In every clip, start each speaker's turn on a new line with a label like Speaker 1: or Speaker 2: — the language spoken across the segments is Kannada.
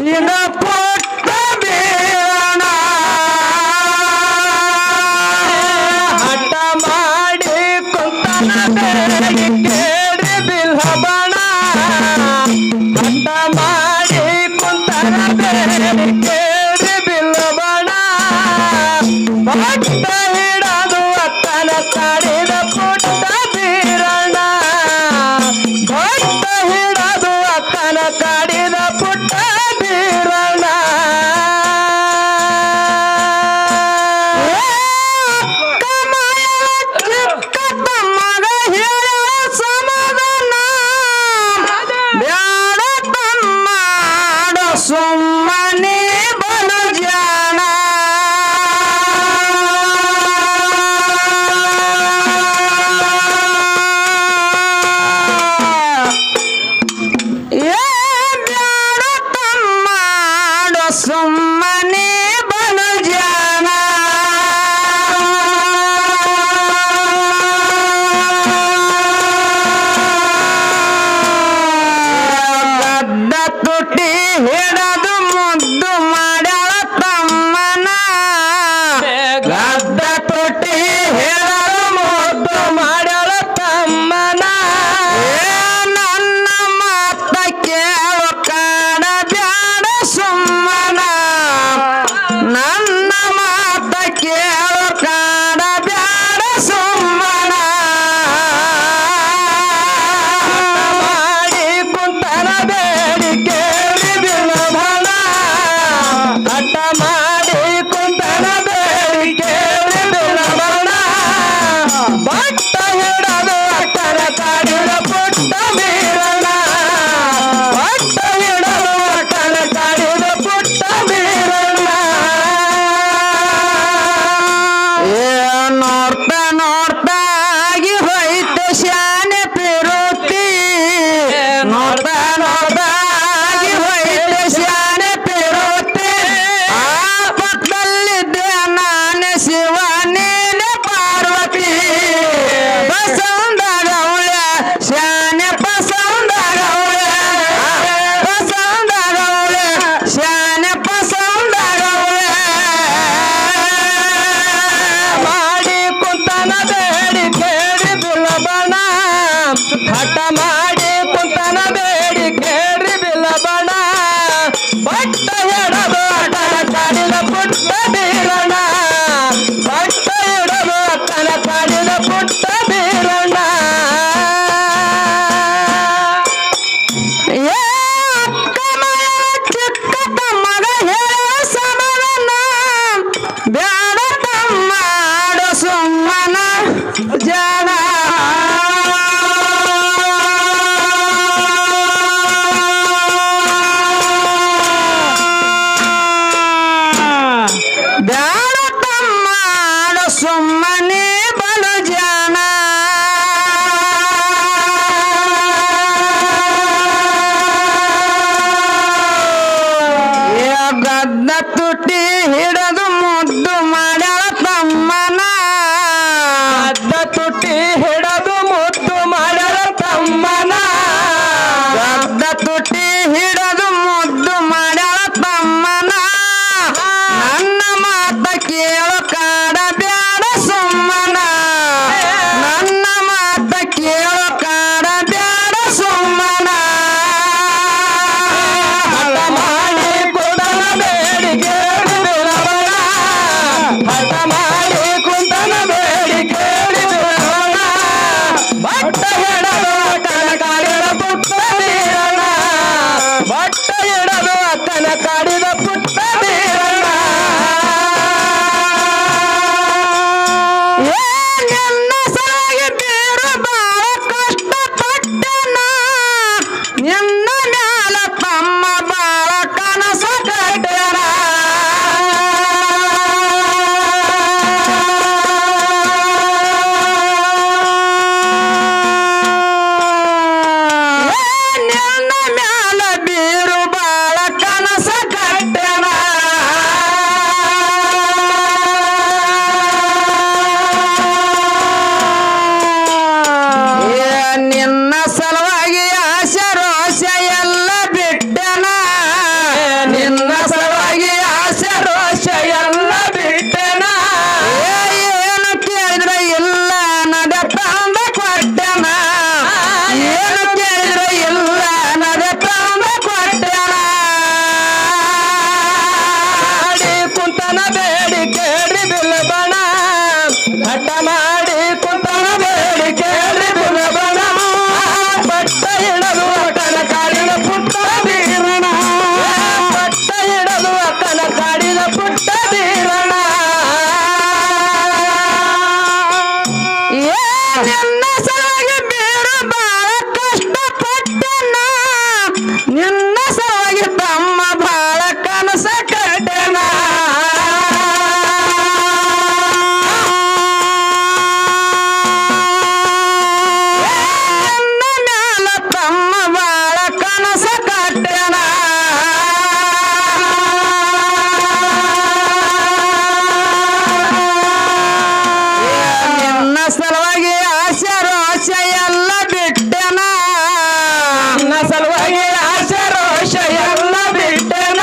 Speaker 1: ಇದ ಪುಟ್ಟ ಬೀರಣ ಹಠ ಮಾಡಿ ಕುಂತನ ಬೇಡಿ ಕೇಳಿ ಬಿಲ್ಹಬಣ ಹಠ ಮಾಡಿ ಕುಂತನ ಬೇಡಿ ಕೇಳಿ ಬಿಲ್ಹಬಣ ಭಕ್ತ ಹಿಡದು ಅತ್ತನ ಕಾಡಿದ ಪುಟ್ಟ ಬೀರಣ ಭಕ್ತ ಹಿಡದು ಅತ್ತನ ಕಾಡಿದ ಪುಟ್ಟ ಬೀರಣ ಚಿಕ್ಕ ತಮ್ಮಗ ಹೇಳ ಸಮಾಧಾನ ಬ್ಯಾಡ ತಮ್ಮ ಸುಮ್ಮನೆ ಬಲು ಜಾಣ ಸುಮ್ಮನೆ ಬಲು ಜಾಣ ಗದ್ದ ತುಟಿ ಹಿಡದು ಮುದ್ದು ಮಾಡ್ಯಾಳ ತಮ್ಮನ ಗದ್ದ ತುಟಿ ಹಿಡದು ಮುದ್ದು ಮಾಡ್ಯಾಳ ತಮ್ಮನ ನನ್ನ ಮಾತ ಕೇಳು ಕಾಡ ಬ್ಯಾಡ ಸುಮ್ಮನ ನನ್ನ ಮಾತ ಕೇಳು ಕಾಡ ಬ್ಯಾಡ ಸುಮ್ಮನ ಮಾಡಿ ಕುಂತನ ಬೇಡಿ ಕೇಳಿ ಬಿಲ್ಹಬಣ ಹಠ ಮಾಡಿ ಕುಂತನ ಬೇಡಿ ಕೇಳಿ ಬಿಲ್ಹಬಣ ಭಕ್ತ ಹಿಡದು ಅಟ್ಟರ ಕಾಡಿದ ಪುಟ್ಟ ಬೀರಣ ಭಕ್ತ ಹಿಡದು ಅಟ್ಟರ ಕಾಡಿದ ಪುಟ್ಟ ಬೀರಣ ನೋಡ್ತಾ ನೋಡ್ತಾ ಆಗಿ ಹೋಯ್ತು ಶಾನೆ ಪಿರುತಿ ನೋಡ್ತಾ ನೋಡ್ತಾ ಆಗಿ ಹೋಯ್ತು ಶಾನೆ ಪಿರುತಿ ಆ ಪಕ್ಕದಲ್ಲಿದ್ದೆ ನಾನು ಶಿವ ನೀನೆ ಪಾರ್ವತಿ ಪಸಂದಾಗವಳೆ ಶಾನೆ ಪಸಂದಾಗವಳೆ ಪಸಂದಾಗವಳೆ ಶಾನೆ ಪಸಂದಾಗವಳೆ ಮಾಡಿ ಕುಂತನ ಬೇಡಿ ಕೇಳಿ ಬಿಲ್ಹಬಣ ಹಠ ಮಾಡಿ ಕುಂತನ ಬೇಡಿ ಕೇಳಿ ಬಿಲ್ಹಬಣ ಭಕ್ತ ಹಿಡದು ಅಟ್ಟನ ಕಾಡಿದ ಪುಟ್ಟ ಬೀರಣ ಭಕ್ತ ಹಿಡದು ಅಟ್ಟನ ಕಾಡಿದ ಪುಟ್ಟ ಬೀರಣ ಏ ಅಕ್ಕ ಮಗಳ ಚಿಕ್ಕ ತಮ್ಮಗ ಹೇಳ ಸಮಾಧಾನ ಬ್ಯಾಡ ತಮ್ಮ ಸುಮ್ಮನ ಜನ ಬ್ಯಾಡ ತಮ್ಮ ಸುಮ್ಮನೆ ಬಲು ಜನ ಗದ್ದ ತುಟಿ ಹಿಡದು ಮುದ್ದು ಮಾಡ್ಯಾಳ ತಮ್ಮನ ಗದ್ದ ತುಟಿ ಹಿಡದು ಮುದ್ದು ಮಾಡ್ಯಾಳ ತಮ್ಮನ ಗದ್ದ ತುಟಿ ಹಿಡದು ಮುದ್ದು ಮಾಡ್ಯಾಳ ತಮ್ಮನ ನನ್ನ ಮಾತ ಕೇಳು ಕಾಡ ಬ್ಯಾಡ ಸುಮ್ಮನ ನನ್ನ ಮಾತ ಕೇಳು ಕಾಡ ಬ್ಯಾಡ ಸುಮ್ಮನ ಹಠ ಮಾಡಿ ಕುಂತನ ಬೇಡಿ ಕೇಳಿ ಬಿಲ್ಹಬಣ ಹಠ ಮಾಡಿ ಕುಂತನ ಬೇಡಿ ಕೇಳಿ ಬಿಲ್ಹಬಣ ಭಕ್ತ ಹಿಡದು ಅಟ್ಟನ ಕಾಡಿದ ಪುಟ್ಟ ಬೀರಣ ಭಕ್ತ ಹಿಡದು ಅಟ್ಟನ ಕಾಡಿದ ಪುಟ್ಟ ಬೀರಣ ಕುಂತನ ಬೇಡಿ ಕೇಳಿ ಬಿಲ್ಬಣ ಹಠ ಮಾಡಿ ಕುಂತನ ಬೇಡಿ ಕೇಳಿ ಬಿಲ್ಬಣ ಪಟ್ಟ ಹಿಡದು ಅಕ್ಕನ ಕಾಡಿನ ಪುಟ್ಟ ಬೀರಣ ಪಟ್ಟ ಹಿಡದು ಅಕ್ಕನ ಕಾಡಿನ ಪುಟ್ಟ ಬೀರಣ ನಿನ್ನ ಸಲುವಾಗಿ ಬೇರು ಬಾಳ ಕಷ್ಟಪಟ್ಟನ ನಿನ್ನ ಸಲುವಾಗಿ ತಮ್ಮ ಬಾಳ ಕನಸ ಕಟ್ಟನ ನಿನ್ನ ಮ್ಯಾಲ ತಮ್ಮ ಬಾಳ ಕನಸ ಕಟ್ಟನ ನಿನ್ನ ಸಲುವಾಗಿ ಆಸೆ ರೋಷ ಎಲ್ಲ ಬಿಟ್ಟೆನ ನಿನ್ನ ಸಲುವಾಗಿ ಆಸೆ ರೋಷ ಎಲ್ಲ ಬಿಟ್ಟೆನ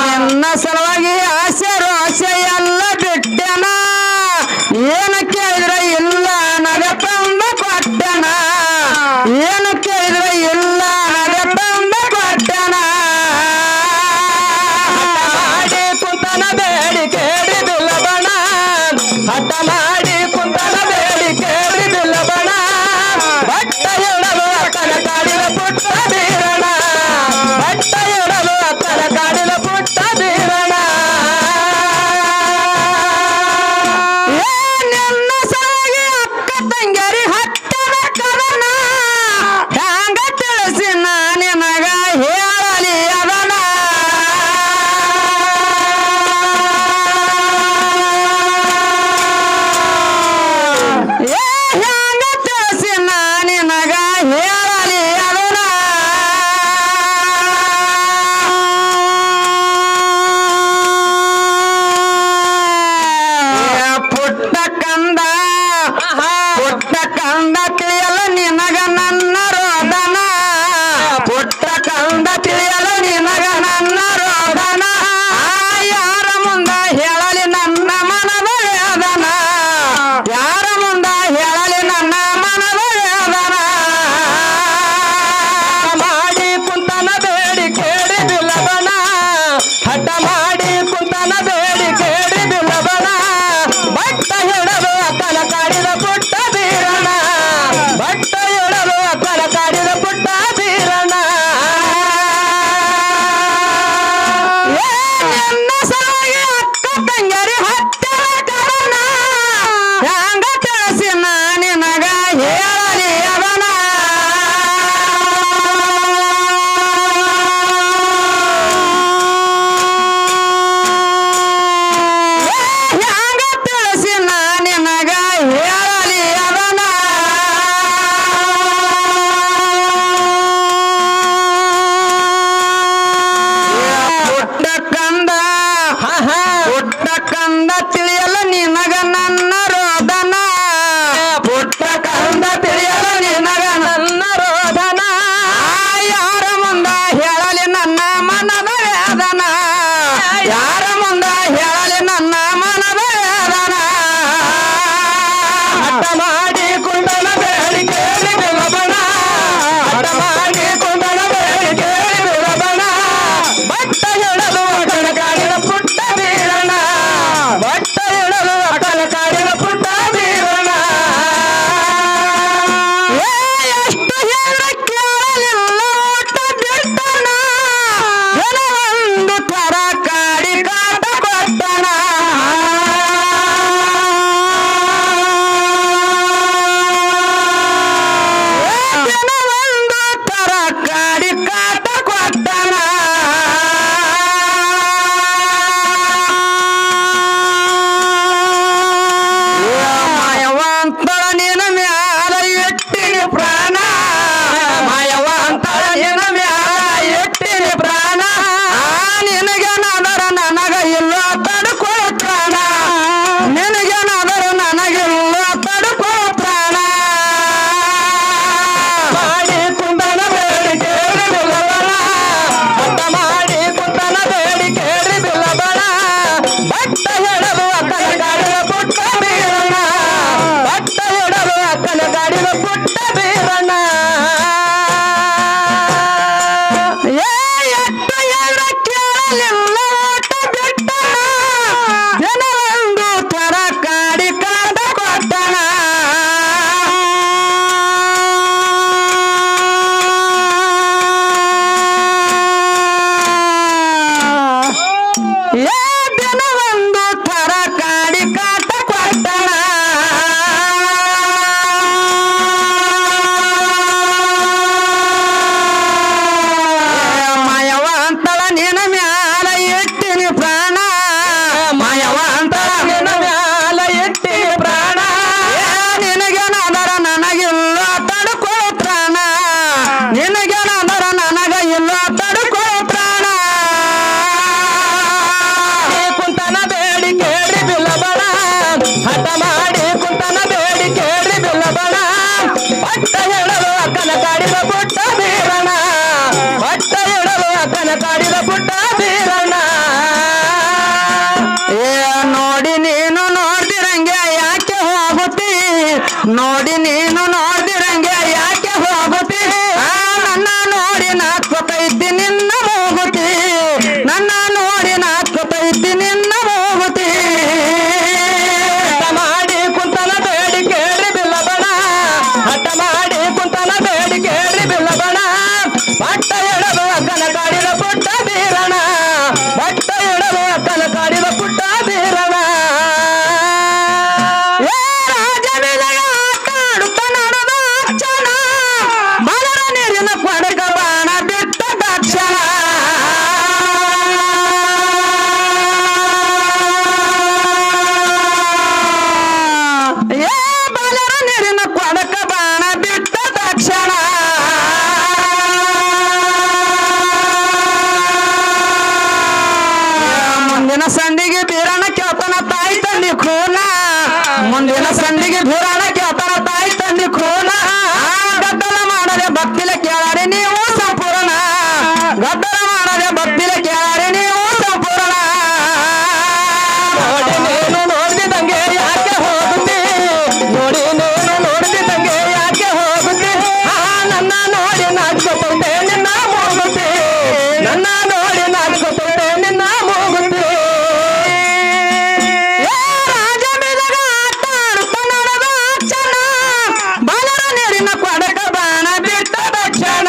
Speaker 1: ನಿನ್ನ ಸಲುವಾಗಿ ಆಸೆ ರೋಷ ಎಲ್ಲ ಬಿಟ್ಟೆನ ಏನು ಕೇಳಿದ್ರೆ ಇಲ್ಲ ನಗ ತಂದ ಕೊಟ್ಟೆನ ಏನು ಕೇಳಿದ್ರೆ ಇಲ್ಲ ನಗ ತಂದ ಕೊಟ್ಟೆನ ಮಾಡಿ ಕುಂತನ ಬೇಡಿ ಕೇಳಿ ಬಿಲ್ಲಬಣ ಹಠ ಮಾಡಿ ಕುಂತನ ಬೇಡಿ ಕೇಳಿ ಬಿಲ್ಲಬಣ ಬಟ್ಟ ಹಿಡಲು ಅಕ್ಕನ ಕಾಡಿನ ಪುಟ್ಟ ಬೀರಣ ಬಟ್ಟ ಹಿಡಲು ಅಕ್ಕನ ಕಾಡಿನ ಪುಟ್ಟ ಬೀರಣ ನಿನ್ನ ಸಲುವಾಗಿ ಅಕ್ಕ ತಂಗರಿ ಹಟ್ಟನ ಕದನ ಹ್ಯಾಂಗ ತಿಳಿಸಿ ನಿನಗ ಹೇಳಲಿ ಅದನ ಹ್ಯಾಂಗ ತಿಳಿಸಿ ನಿನಗ ಹೇಳಲಿ ಅದನ ಪುಟ್ಟ ಕಂದ ಪುಟ್ಟ ಕಂದ ತಿಳಿಯಲ ನಿನಗ ನನ್ನ ರೋದನ ಪುಟ್ಟ ಕಂದ ತಿಳಿಯಲ ನಿನಗ ನನ್ನ ರೋದನ ಯಾರ ಮುಂದ ಹೇಳಲಿ ನನ್ನ ಮನದ ವೇದನ ಯಾರ ಮುಂದ ಹೇಳಲಿ ನನ್ನ ಮನದ ವೇದನ ಮಾಡಿ ಕುಂತನ ಬೇಡಿ ಕೇಳಿ ಬಿಲ್ಲಬಣ ಹಠ ಮಾಡಿ ಕುಂತನ ಬೇಡಿ ಕೇಳಿ ಬಿಲ್ಲಬಣ ಬಟ್ಟ ಹಿಡದು ಅಕ್ಕನ ಕಾಡಿದ ಪುಟ್ಟ ಬೀರಣ ಬಟ್ಟ ಹಿಡದು ಅಕ್ಕನ ಕಾಡಿದ ಪುಟ್ಟ ಬೀರಣ ನಿನ್ನ ಸಲುವಾಗಿ ಅಕ್ಕ ತಂಗರಿ ಹಟ್ಟನ ಕರಣ ಹ್ಯಾಂಗ ತಿಳಿಸಿ ನಿನಗ ಹೇಳಲಿ ಅದನ ಹ್ಯಾಂಗ ತಿಳಿಸಿ ನಿನಗ ಹೇಳಲಿ ಅದನ ಪುಟ್ಟ ಕಂದ ಪುಟ್ಟ ಕಂದ ತಿಳಿಯಲ್ಲ ನಿನಗ ನನ್ನ ರೋದನ ಪುಟ್ಟ ಕಂದ ತಿಳಿಯಲ್ಲ ನಿನಗ ನನ್ನ ರೋದನ ಯಾರ ಮುಂದ ಹೇಳಲಿ ನನ್ನ ಮನದ ವೇದನ ಯಾರ ಮುಂದ ಹೇಳಲಿ ನನ್ನ ಮನದ ವೇದನ ಹಠ ಮಾಡಿ ಕುಂದನ ಬೇಡಿ ಕೇಳಿ ಬಿಲ್ಲಬಣ ಹಠ ಮಾಡಿ ಕುಂದನ ಬೇಡಿ ಕೇಳಿ ಬಿಲ್ಲಬಣ ಬಟ್ಟ ಹಿಡಲು ಅಕ್ಕನ ಕಾಡಿನ ಪುಟ್ಟ ಬೀರಣ ಬಟ್ಟ ಹಿಡಲು ಅಕ್ಕನ ಕಾಡಿನ ಪುಟ್ಟ ಬೀರಣ ಎಷ್ಟು ಹೇಳ ಕೇಳಲಿಲ್ಲ ಊಟ ಬಿಟ್ಟಣ ಒಂದು ತರ ಕಾಡಿ ಕಾಟ ಕೊಟ್ಟಣ ಏ ನೋಡಿ ನೀನು ನೋಡ್ದಿರಂಗೆ ಯಾಕೆ ಹೋಗುತ್ತಿ ನೋಡಿ ನೀನು ನೋಡ್ದಿರಂಗೆ ಯಾಕೆ ಹೋಗುತ್ತಿ ನನ್ನ ನೋಡಿ ನಾಚ್ಕೊತೈತಿ ನಿನ್ನ ಹೋಗುತ್ತಿ ನನ್ನ ನೋಡಿ ನಾಚ್ಕೊತೈತಿ ನಿನ್ನ ಹೋಗುತ್ತಿ ಮಾಡಿ ಕುಂತನ ಬೇಡಿ ಕೇಳಿ ಬಿಲ್ಲ ಬಣ ಹಠ ಮಾಡಿ ಕುಂತನ ಬೇಡಿ ಕೇಳಿ ಬಿಲ್ಲ ಬಣ ಪಟ್ಟ ಎಡದು ಅಕ್ಕನ ಕಾಡಿದ ಪುಟ್ಟ ಬೀರಣ ಪಟ್ಟ ಎಡದು ಅಕ್ಕನ ಕಾಡಿದ ಪುಟ್ಟ ಬೀರಣ ರಾಜ ಬಿಲಗ ಆಟಾಡುತ್ತ ನಡೆದ ಅಕ್ಷಣ ಬಲರ ನೀರಿನ ಕೊಡಕ ಬಾಣ ಬಿಟ್ಟ ತಕ್ಷಣ ಬಲರ ನೀರಿನ ಕೊಡಕ ಬಾಣ ಬಿಟ್ಟ ತಕ್ಷಣ ಮುಂದಿನ ಸಂಡಿಗೆ ಬೀರಣ ಕೇಳ್ತಾನ ತಾಯಿ ತಂದಿ ಖೂನ ಮುಂದಿನ ಸಂಡಿಗೆ ಬೀರಣ ಕೇಳ್ತಾನ ತಾಯಿ ತಂದಿ ಖೂನ ಗದ್ದಲ ಮಾಡದೆ ಭಕ್ತಿಲೆ ಕೇಳಾರೆ ನೀವು ಸಂಪೂರ್ಣ ಗದ್ದಲ ಮಾಡದೆ ಭಕ್ತಿಲೆ ಕೇಳಾರೆ ನೀವು ಸಂಪೂರ್ಣ ನೋಡಿ ನೀನು ನೋಡ್ದಿದ್ದಂಗೆ ಯಾಕೆ ಹೋಗುತ್ತಿ ನೋಡಿ ನೀನು ನೋಡ್ದಿದ್ದಂಗೆ ಯಾಕೆ ಹೋಗುತ್ತಿ ನನ್ನ ನೋಡಿ ನಾಚ್ಕೊತೈತೆ ನಿನ್ನ ಹೋಗುತ್ತಿ ನನ್ನ ನೋಡಿ ನಾಚ್ಕೊತೈತೆ ನಿನ್ನ ಹೋಗುತ್ತಿ ರಾಜ ಬಿಲಗ ಆಟಾಡುತ್ತ ನಡೆದ ಅಕ್ಷಣ ಬಲರ ನೀರಿನ ಕೊಡಕ ಬಾಣ ಬಿಟ್ಟ ತಕ್ಷಣ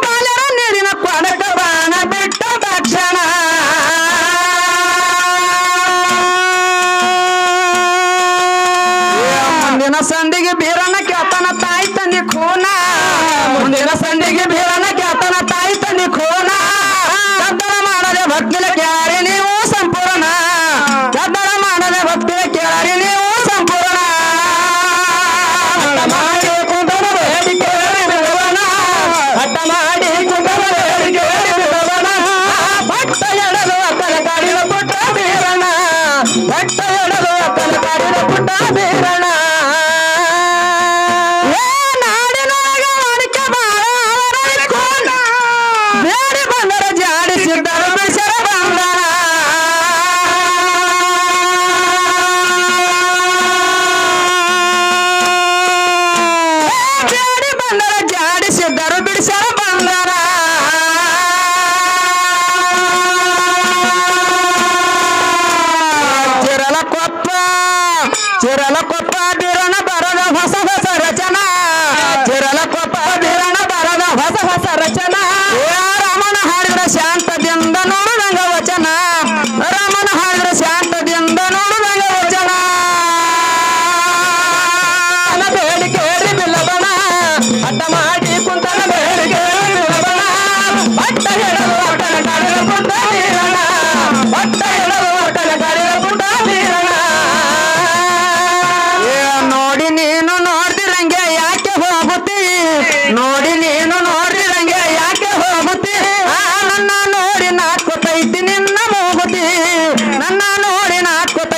Speaker 1: ಬಲರ ನೀರಿನ ಕೊಡಕ ಬಾಣ ಬಿಟ್ಟ ತಕ್ಷಣ ಮುಂದಿನ ಸಂದಿಗೆ ಬೀರನ ಕೇಳ್ತಾನ ತಾಯಿ ತಂದಿ ಖೂನ ಮುಂದಿನ ಸಂದಿಗೆ ಬೀರನ ಕೇಳ್ತಾನ ತಾಯಿ ತಂದಿ ಖೂನ ಗದ್ದಲ ಮಾಡದೆ ಭಕ್ತಿಲೆ ಕೇಳಾರಿ ನೀವು ಸಂಪೂರ್ಣ ಗದ್ದಲ ಮಾಡದೆ ಭಕ್ತಿಲೆ ಕೇಳಾರಿ ನೀವು ಸಂಪೂರ್ಣ ಹಠ ಮಾಡಿ ಕುಂದನ ಬೇಡಿ ಕೇಳಿ ಬಿಡುವನ ಹಠ ಮಾಡಿ ಕುಂದನ ಬೇಡಿ ಕೇಳಿ ಬಿಡುವನ ಭಟ್ಟ ಎಡಲು ಅಕ್ಕನ ಕಾಡಿದ ಪುಟ್ಟ ಬೀರಣ ಭಟ್ಟ ಎಡಲು ಅಕ್ಕನ ಕಾಡಿದ ಪುಟ್ಟ ಬೀರಣ ನಾಡಿನೊಳಗ ಅಡಿಕೆ ಬಾಳ ಅವರೈಕೋಣ ಬೇಡಿ ಬಂದರ ಜಾಡಿಸಿದ್ದರು ಬಿಸರ ಬಂದರ ಬೇಡಿ ಬಂದರ ಜಾಡಿಸಿದ್ದರು ಬಿಡಿಸರ ಬಂದರ ಚಿರಲಕೊಪ್ಪ ಬೀರಣ ಬರದ ಹೊಸ ಹೊಸ ರಚನಾ ಚಿರಲಕೊಪ್ಪ ಬೀರಣ ಬರದ ಹೊಸ ಹೊಸ ರಚನಾ ರಾಮನ ಹಾಡಿದ ಶಾಂತದಿಂದ ನೋಡುವಂಗ ವಚನ ರಾಮನ ಹಾಡಿದ ಶಾಂತದಿಂದ ನೋಡುವಂಗ ವಚನ ಬೇಡಿ ಕೇಳಿ ಬಿಲ್ಲಬಣ ಹಠ ಮಾಡಿ ಕುಂತನ ಬೇಡಿ ಕೇಳಿ ಬಿಲ್ಲಬಣ ಪಟ್ಟ ಎಡಲು ಅಟ್ಟನ ಕಾಡಿದ ಪುಟ್ಟ ಬೀರಣ ಪಟ್ಟ ಎಡಲು ಅಟ್ಟನ ಕಾಡಿದ ಪುಟ್ಟ ಬೀರಣ ನೋಡಿ ನೀನು ನೋಡ್ದಿರಂಗೆ ಯಾಕೆ ಹೋಗುತ್ತಿ ನೋಡಿ ನೀನು ನೋಡ್ದಿರಂಗೆ ಯಾಕೆ ಹೋಗುತ್ತಿ ನನ್ನ ನೋಡಿ ನಾಚ್ಕೊತೈತಿ ನಿನ್ನ ಹೋಗುತ್ತಿ ನನ್ನ ನೋಡಿ ನಾಚ್ಕೊತೈತಿ